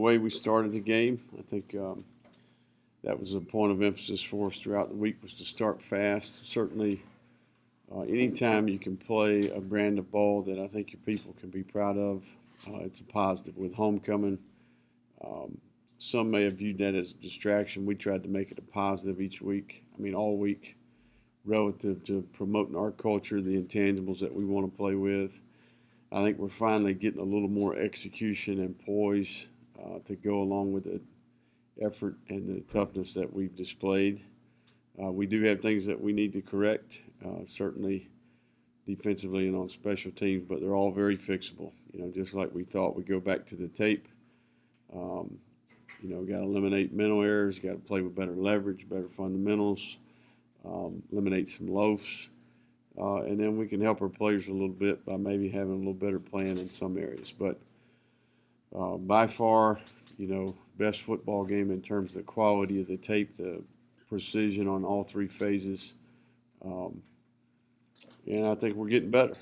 way we started the game. I think that was a point of emphasis for us throughout the week, was to start fast. Certainly, anytime you can play a brand of ball that I think your people can be proud of, it's a positive. With homecoming, some may have viewed that as a distraction. We tried to make it a positive each week, all week, relative to promoting our culture, the intangibles that we want to play with. I think we're finally getting a little more execution and poise to go along with the effort and the toughness that we've displayed. We do have things that we need to correct, certainly defensively and on special teams, but they're all very fixable. Just like we thought, we go back to the tape. Got to eliminate mental errors, got to play with better leverage, better fundamentals, eliminate some loafs, and then we can help our players a little bit by maybe having a little better plan in some areas. But by far, best football game in terms of the quality of the tape, the precision on all three phases. And I think we're getting better.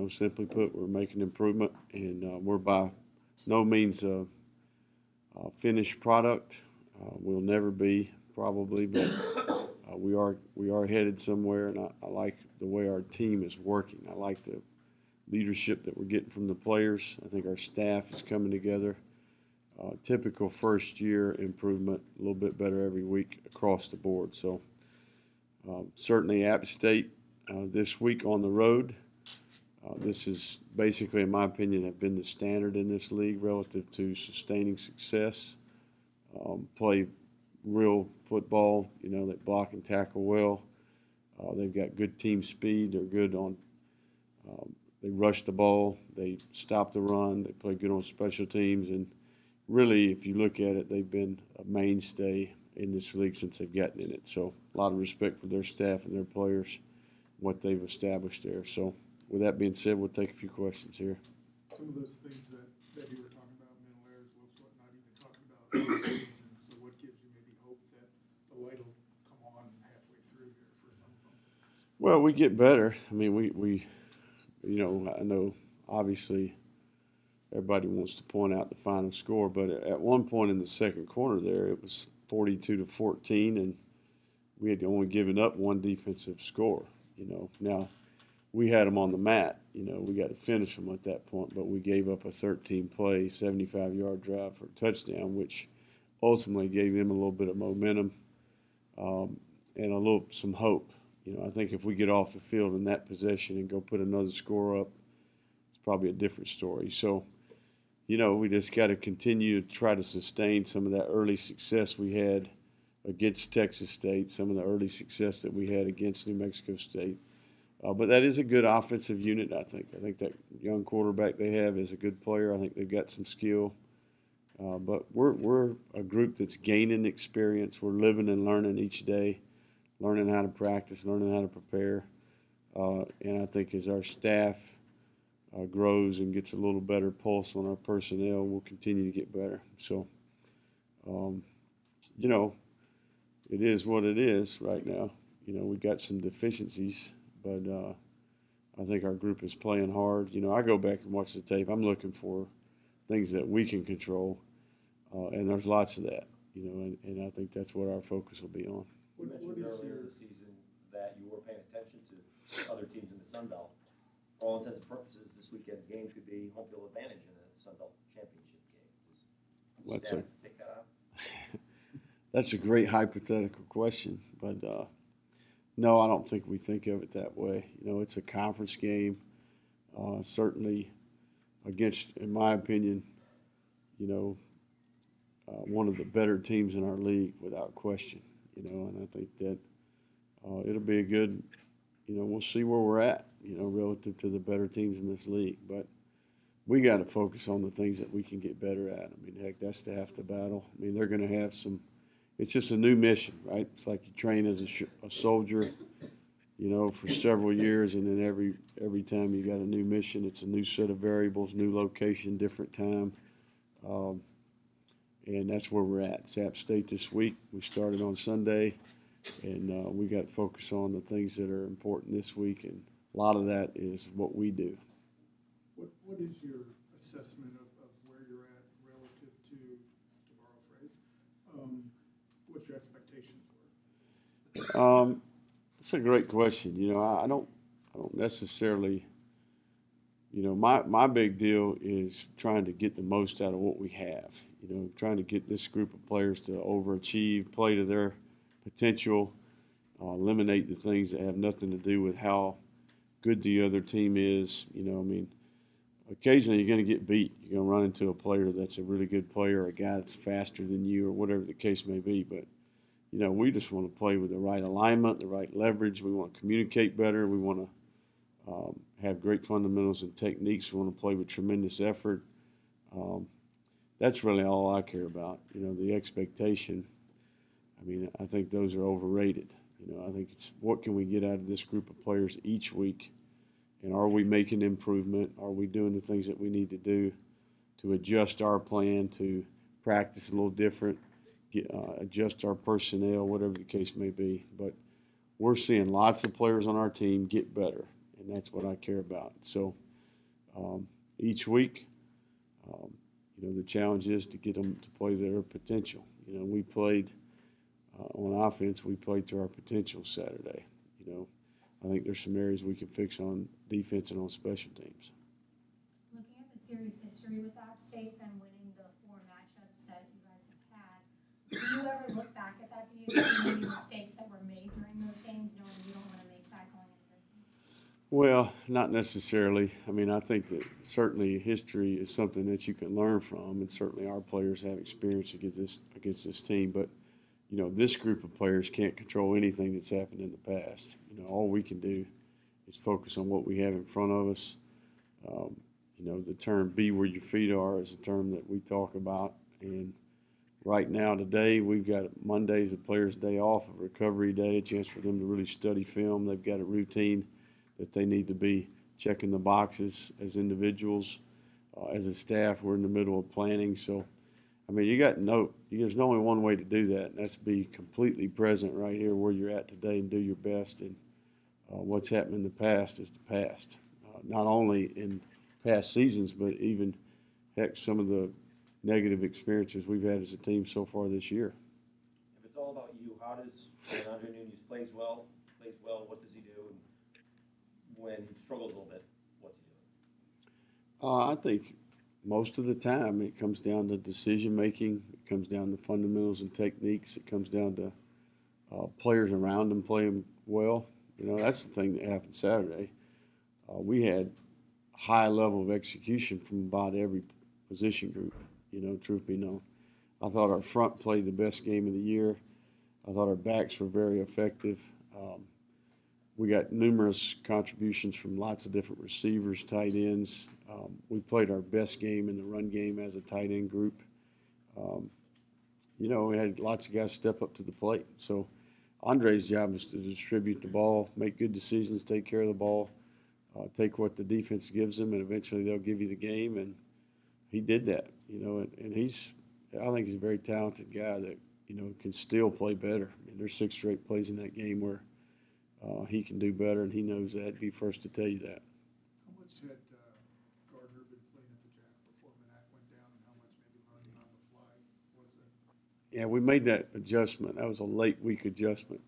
Simply put, we're making improvement, and we're by no means a finished product. We'll never be, probably, but we are headed somewhere, and I like the way our team is working. I like the leadership that we're getting from the players. I think our staff is coming together. Typical first-year improvement, a little bit better every week across the board. So certainly App State this week on the road. This is basically, in my opinion, have been the standard in this league relative to sustaining success. Play real football, that block and tackle well. They've got good team speed. They're good on they rush the ball. They stop the run. They play good on special teams. And really, if you look at it, they've been a mainstay in this league since they've gotten in it. So a lot of respect for their staff and their players, what they've established there. So with that being said, we'll take a few questions here. Some of those things that you were talking about, mental errors, not even talking about the season. So what gives you maybe hope that the light will come on halfway through here for some of them? Well, we get better. I know obviously everybody wants to point out the final score, but at one point in the second quarter there, it was 42-14, and we had only given up one defensive score. Now we had them on the mat. We got to finish them at that point, but we gave up a 13-play, 75-yard drive for a touchdown, which ultimately gave them a little bit of momentum and some hope. I think if we get off the field in that possession and go put another score up, it's probably a different story. So, we just got to continue to try to sustain some of that early success we had against Texas State, some of the early success that we had against New Mexico State. But that is a good offensive unit, I think. I think that young quarterback they have is a good player. I think they've got some skill. But we're a group that's gaining experience. We're living and learning each day, learning how to practice, learning how to prepare. And I think as our staff grows and gets a little better pulse on our personnel, we'll continue to get better. So, it is what it is right now. We got some deficiencies, but I think our group is playing hard. I go back and watch the tape. I'm looking for things that we can control, and there's lots of that, and I think that's what our focus will be on. You mentioned earlier in the season that you were paying attention to other teams in the Sun Belt. For all intents and purposes, this weekend's game could be home field advantage in a Sun Belt championship game. Does staff take that out? That's a great hypothetical question, but no, I don't think we think of it that way. It's a conference game, certainly against, in my opinion, one of the better teams in our league without question. And I think that it'll be a good, we'll see where we're at, relative to the better teams in this league. But we got to focus on the things that we can get better at. Heck, that's half the battle. They're going to have some. It's just a new mission, right? It's like you train as a soldier, for several years, and then every time you got a new mission, it's a new set of variables, new location, different time. And that's where we're at. It's App State this week. We started on Sunday, and we got to focus on the things that are important this week, and a lot of that is what we do. What is your assessment of where you're at relative to expectations were? It's a great question. You know, I don't necessarily. You know, my big deal is trying to get the most out of what we have. You know, trying to get this group of players to overachieve, play to their potential, eliminate the things that have nothing to do with how good the other team is. You know, I mean, occasionally you're going to get beat. You're going to run into a player that's a really good player, or a guy that's faster than you, or whatever the case may be. But, you know, we just want to play with the right alignment, the right leverage. We want to communicate better. We want to have great fundamentals and techniques. We want to play with tremendous effort. That's really all I care about. You know, the expectation. I mean, I think those are overrated. You know, I think it's what can we get out of this group of players each week, and are we making improvement? Are we doing the things that we need to do to adjust our plan, to practice a little different, adjust our personnel, whatever the case may be. But we're seeing lots of players on our team get better, and that's what I care about. So each week, you know, the challenge is to get them to play their potential. You know, we played on offense. We played to our potential Saturday. You know, I think there's some areas we can fix on defense and on special teams. Looking at the series history with App State and winning the 4 matchups that you guys have had, do you ever look back at that? Do you see any mistakes that were made during those games, knowing you don't want to make that going into this one? Well, not necessarily. I mean, I think that certainly history is something that you can learn from, and certainly our players have experience against this team. But, you know, this group of players can't control anything that's happened in the past. You know, all we can do is focus on what we have in front of us. You know, the term "be where your feet are" is a term that we talk about. And right now, today, we've got Monday's the players' day off, a recovery day, a chance for them to really study film. They've got a routine that they need to be checking the boxes as individuals. As a staff, we're in the middle of planning. So, I mean, there's only one way to do that, and that's be completely present right here where you're at today and do your best. And what's happened in the past is the past, not only in past seasons, but even, heck, some of the negative experiences we've had as a team so far this year. If it's all about you, how does Andre Nunez plays well, what does he do? And when he struggles a little bit, what's he doing? I think most of the time it comes down to decision making. It comes down to fundamentals and techniques. It comes down to players around him playing well. You know, that's the thing that happened Saturday. We had a high level of execution from about every position group, you know, truth be known. I thought our front played the best game of the year. I thought our backs were very effective. We got numerous contributions from lots of different receivers, tight ends. We played our best game in the run game as a tight end group. You know, we had lots of guys step up to the plate. So Andre's job is to distribute the ball, make good decisions, take care of the ball, take what the defense gives him, and eventually they'll give you the game. And he did that, you know, and I think he's a very talented guy that, you know, can still play better. I mean, there's 6 or 8 plays in that game where he can do better, and he knows that. He'd be first to tell you that. How much had Gardner been playing at the Jack before Manak went down, and how much maybe learning on the fly was it? Yeah, we made that adjustment. That was a late week adjustment.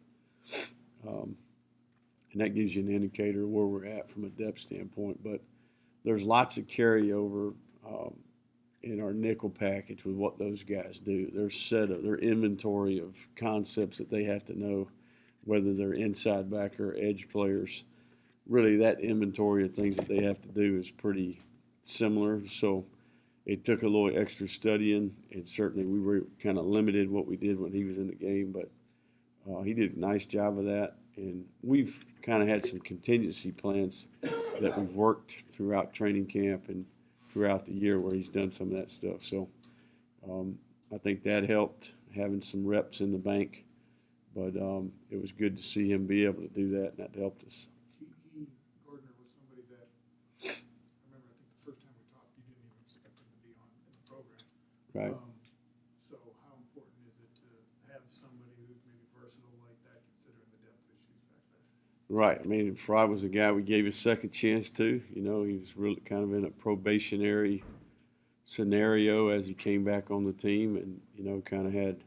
And that gives you an indicator of where we're at from a depth standpoint. But there's lots of carryover in our nickel package with what those guys do. Their inventory of concepts that they have to know, whether they're inside back or edge players. Really, that inventory of things that they have to do is pretty similar. So it took a little extra studying, and certainly we were kind of limited what we did when he was in the game, but he did a nice job of that. And we've kind of had some contingency plans that we've worked throughout training camp and throughout the year where he's done some of that stuff. So I think that helped, having some reps in the bank. But it was good to see him be able to do that, and that helped us. Gardner was somebody that, I remember, I think the first time we talked, you didn't even expect him to be on in the program. Right. So how important is it to have somebody who's maybe versatile like that, considering the depth issues back there? Right. I mean, Fry was a guy we gave a second chance to. You know, he was really kind of in a probationary scenario as he came back on the team, and, you know, kind of had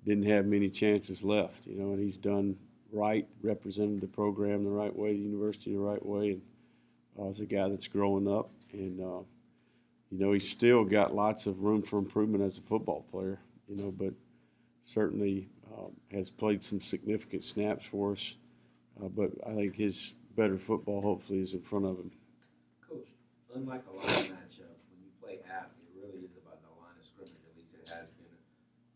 didn't have many chances left, you know, and he's done right, represented the program the right way, the university the right way, and he's a guy that's growing up, and you know, he's still got lots of room for improvement as a football player, you know, but certainly has played some significant snaps for us. But I think his better football hopefully is in front of him. Coach, unlike a line matchup, when you play half, it really is about the line of scrimmage. At least it has been.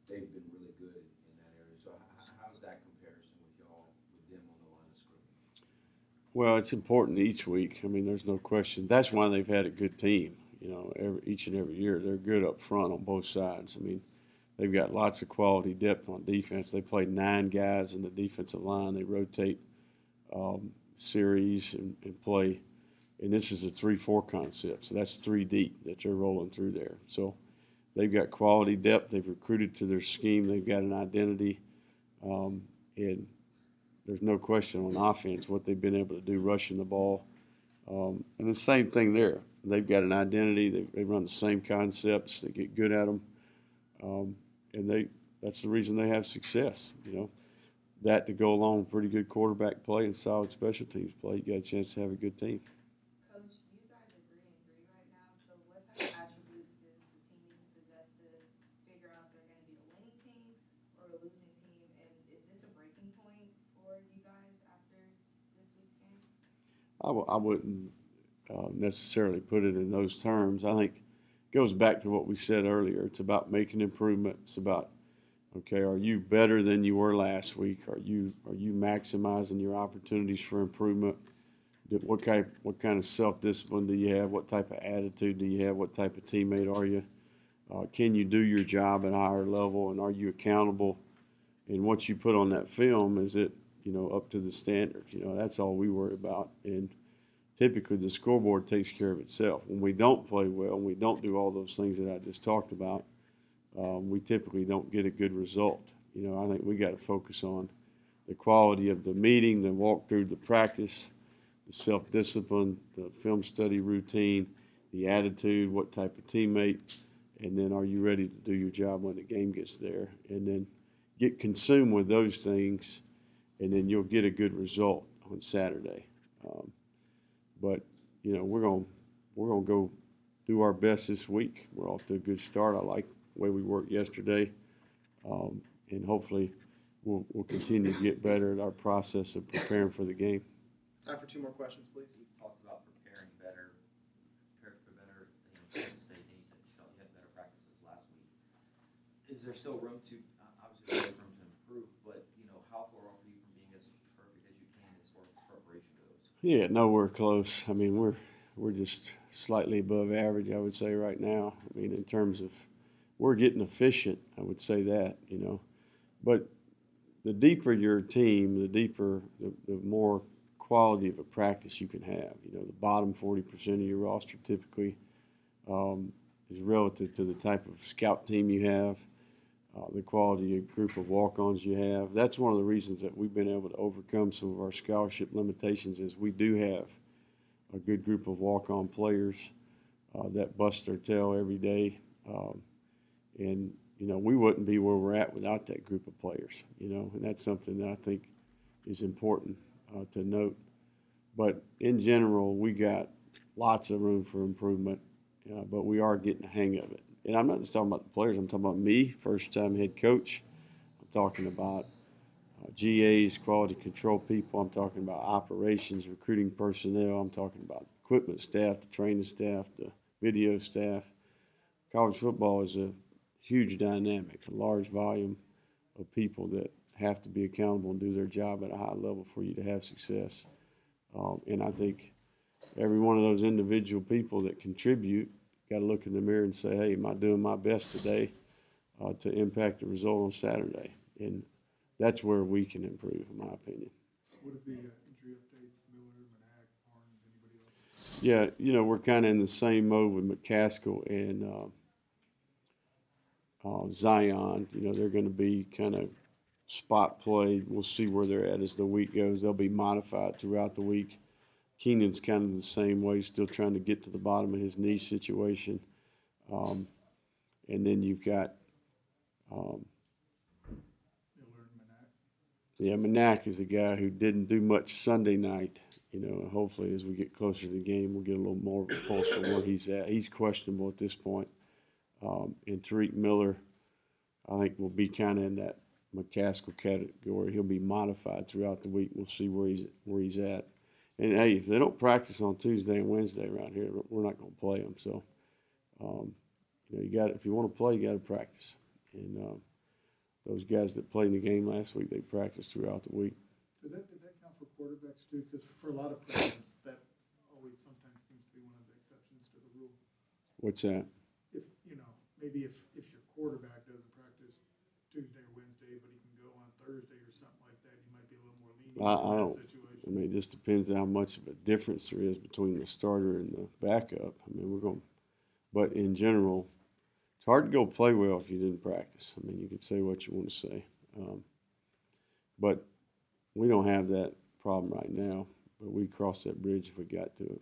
They've been really good in that area. So how's that comparison with y'all, with them on the line of scrimmage? Well, it's important each week. I mean, there's no question. That's why they've had a good team. You know, each and every year they're good up front on both sides. I mean, they've got lots of quality depth on defense. They play 9 guys in the defensive line. They rotate series and play. And this is a 3-4 concept, so that's 3 deep that they're rolling through there. So they've got quality depth. They've recruited to their scheme. They've got an identity. And there's no question on offense what they've been able to do rushing the ball. And the same thing there. They've got an identity. They run the same concepts. They get good at them. And that's the reason they have success, you know. That to go along with pretty good quarterback play and solid special teams play, you got a chance to have a good team. Coach, you guys are 3-3 right now, so what type of attributes does the team need to possess to figure out they're going to be a winning team or a losing team? And is this a breaking point for you guys after this week's game? I wouldn't necessarily put it in those terms. I think it goes back to what we said earlier. It's about making improvements. It's about, okay, are you better than you were last week? Are you maximizing your opportunities for improvement? What kind of self-discipline do you have? What type of attitude do you have? What type of teammate are you? Can you do your job at a higher level, and are you accountable? And what you put on that film, is it, you know, up to the standards? You know, that's all we worry about. And typically the scoreboard takes care of itself. When we don't play well, and we don't do all those things that I just talked about, we typically don't get a good result. You know, I think we got to focus on the quality of the meeting, the walkthrough, the practice, the self-discipline, the film study routine, the attitude, what type of teammate, and then are you ready to do your job when the game gets there? And then get consumed with those things, and then you'll get a good result on Saturday. But you know, we're gonna go do our best this week. We're off to a good start. I like the way we worked yesterday, and hopefully we'll continue to get better at our process of preparing for the game. Time for 2 more questions, please. You talked about preparing better, Kansas State, and you said you felt you had better practices last week. Is there still room to, obviously there's room to improve, but you know, how far off are you from being as perfect as you can as far as preparation goes? Yeah, nowhere close. I mean, we're just slightly above average, I would say, right now. I mean, in terms of we're getting efficient, I would say that, you know. But the deeper your team, the more quality of a practice you can have. You know, the bottom 40% of your roster typically is relative to the type of scout team you have, the quality of group of walk-ons you have. That's one of the reasons that we've been able to overcome some of our scholarship limitations, is we do have a good group of walk-on players that bust their tail every day. And, you know, we wouldn't be where we're at without that group of players, you know, and that's something that I think is important to note. But in general, we got lots of room for improvement, but we are getting the hang of it. And I'm not just talking about the players. I'm talking about me, first-time head coach. I'm talking about GAs, quality control people. I'm talking about operations, recruiting personnel. I'm talking about equipment staff, the training staff, the video staff. College football is a huge dynamic, a large volume of people that have to be accountable and do their job at a high level for you to have success. And I think every one of those individual people that contribute got to look in the mirror and say, hey, am I doing my best today to impact the result on Saturday? And that's where we can improve, in my opinion. What are the injury updates, Miller, Manac, Barnes, anybody else? Yeah, you know, we're kind of in the same mode with McCaskill and Zion. You know, they're going to be kind of spot play. We'll see where they're at as the week goes. They'll be modified throughout the week. Keenan's kind of the same way, still trying to get to the bottom of his knee situation. And then you've got Yeah, Manak is a guy who didn't do much Sunday night. You know, and hopefully as we get closer to the game, we'll get a little more of a pulse on where he's at. He's questionable at this point. And Tariq Miller, I think, will be kind of in that McCaskill category. He'll be modified throughout the week. We'll see where he's at. And hey, if they don't practice on Tuesday and Wednesday around here, we're not going to play them. So, you got if you want to play, you got to practice. And those guys that played in the game last week, they practiced throughout the week. Does that count for quarterbacks too? Because for a lot of programs, that always sometimes seems to be one of the exceptions to the rule. What's that? If maybe if your quarterback doesn't practice Tuesday or Wednesday, but he can go on Thursday or something like that, you might be a little more lenient in that situation. I mean, it just depends on how much of a difference there is between the starter and the backup. I mean, but in general, it's hard to go play well if you didn't practice. I mean, you can say what you want to say, but we don't have that problem right now. But we'd cross that bridge if we got to it.